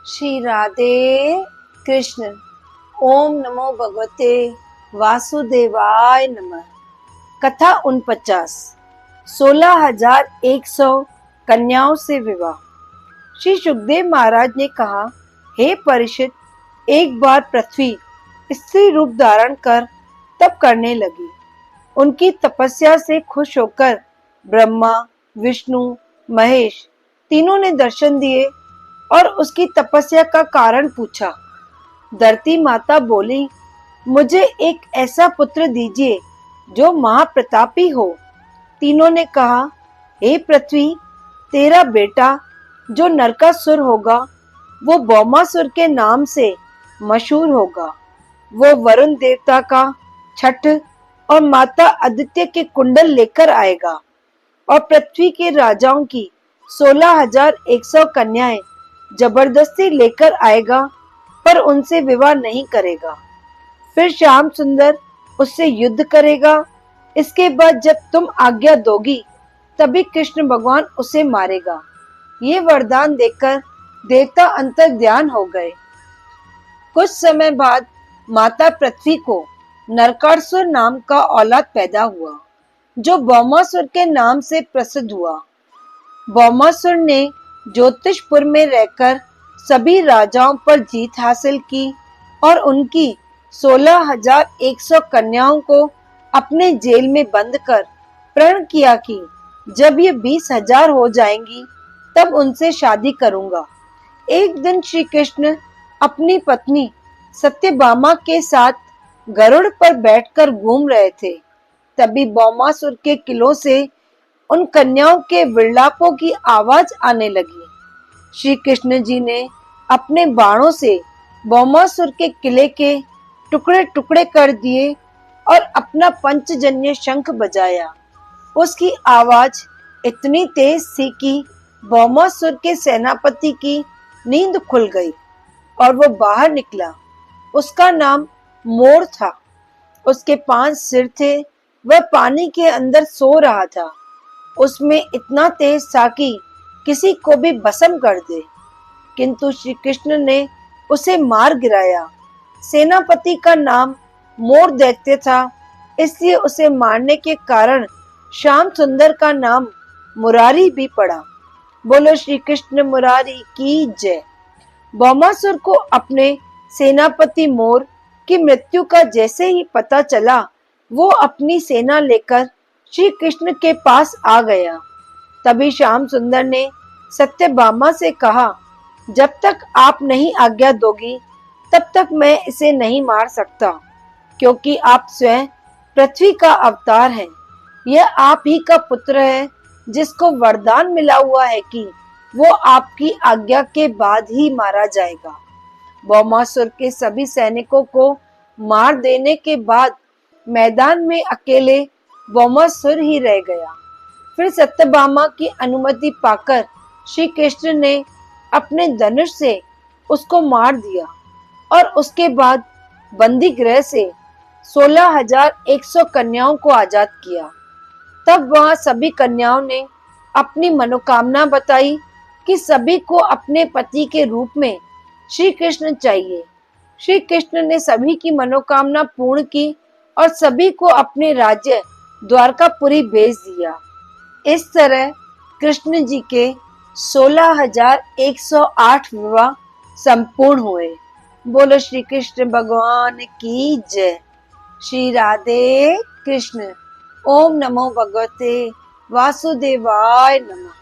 श्री राधे कृष्ण। ओम नमो भगवते वासुदेवाय नमः। कथा 49। 16,100 कन्याओं से विवाह। श्री सुखदेव महाराज ने कहा, हे परीक्षित, एक बार पृथ्वी स्त्री रूप धारण कर तप करने लगी। उनकी तपस्या से खुश होकर ब्रह्मा, विष्णु, महेश तीनों ने दर्शन दिए और उसकी तपस्या का कारण पूछा। धरती माता बोली, मुझे एक ऐसा पुत्र दीजिए जो महाप्रतापी हो। तीनों ने कहा, हे पृथ्वी, तेरा बेटा जो नरकासुर होगा वो भौमासुर के नाम से मशहूर होगा। वो वरुण देवता का छठ और माता आदित्य के कुंडल लेकर आएगा और पृथ्वी के राजाओं की 16,100 कन्याएं जबरदस्ती लेकर आएगा, पर उनसे विवाह नहीं करेगा। फिर श्याम सुंदर उससे युद्ध करेगा। इसके बाद जब तुम आज्ञा दोगी तभी कृष्ण भगवान उसे मारेगा। ये वरदान देकर देवता अंतर्ध्यान हो गए। कुछ समय बाद माता पृथ्वी को नरकासुर नाम का औलाद पैदा हुआ, जो भौमासुर के नाम से प्रसिद्ध हुआ। भौमासुर ने ज्योतिषपुर में रहकर सभी राजाओं पर जीत हासिल की और उनकी 16,100 कन्याओं को अपने जेल में बंद कर प्रण किया कि जब ये 20,000 हो जाएंगी तब उनसे शादी करूंगा। एक दिन श्री कृष्ण अपनी पत्नी सत्यभामा के साथ गरुड़ पर बैठकर घूम रहे थे। तभी भौमासुर के किलों से उन कन्याओं के विलापों की आवाज आने लगी। श्री कृष्ण जी ने अपने बाणों से भौमासुर के किले के टुकड़े टुकड़े कर दिए और अपना पंचजन्य शंख बजाया। उसकी आवाज इतनी तेज थी कि भौमासुर के सेनापति की नींद खुल गई और वो बाहर निकला। उसका नाम मोर था। उसके 5 सिर थे। वह पानी के अंदर सो रहा था। उसमें इतना तेज था कि किसी को भी भस्म कर दे, किंतु श्री कृष्ण ने उसे मार गिराया। सेनापति का नाम मोर दैत्य था, इसलिए उसे मारने के कारण श्याम सुंदर का नाम मुरारी भी पड़ा। बोलो श्री कृष्ण मुरारी की जय। भौमासुर को अपने सेनापति मोर की मृत्यु का जैसे ही पता चला, वो अपनी सेना लेकर श्री कृष्ण के पास आ गया। तभी श्याम सुंदर ने सत्यभामा से कहा, जब तक आप नहीं आज्ञा दोगी तब तक मैं इसे नहीं मार सकता, क्योंकि आप स्वयं पृथ्वी का अवतार हैं। यह आप ही का पुत्र है, जिसको वरदान मिला हुआ है कि वो आपकी आज्ञा के बाद ही मारा जाएगा। भौमासुर के सभी सैनिकों को मार देने के बाद मैदान में अकेले भौमासुर ही रह गया। फिर सत्यभामा की अनुमति पाकर श्री कृष्ण ने अपने धनुष से उसको मार दिया और उसके बाद बंदी गृह से 16,100 कन्याओं को आजाद किया। तब वहां सभी कन्याओं ने अपनी मनोकामना बताई कि सभी को अपने पति के रूप में श्री कृष्ण चाहिए। श्री कृष्ण ने सभी की मनोकामना पूर्ण की और सभी को अपने राज्य द्वारकापुरी भेज दिया। इस तरह कृष्ण जी के 16,108 विवाह संपूर्ण हुए। बोलो श्री कृष्ण भगवान की जय। श्री राधे कृष्ण। ओम नमो भगवते वासुदेवाय नमः।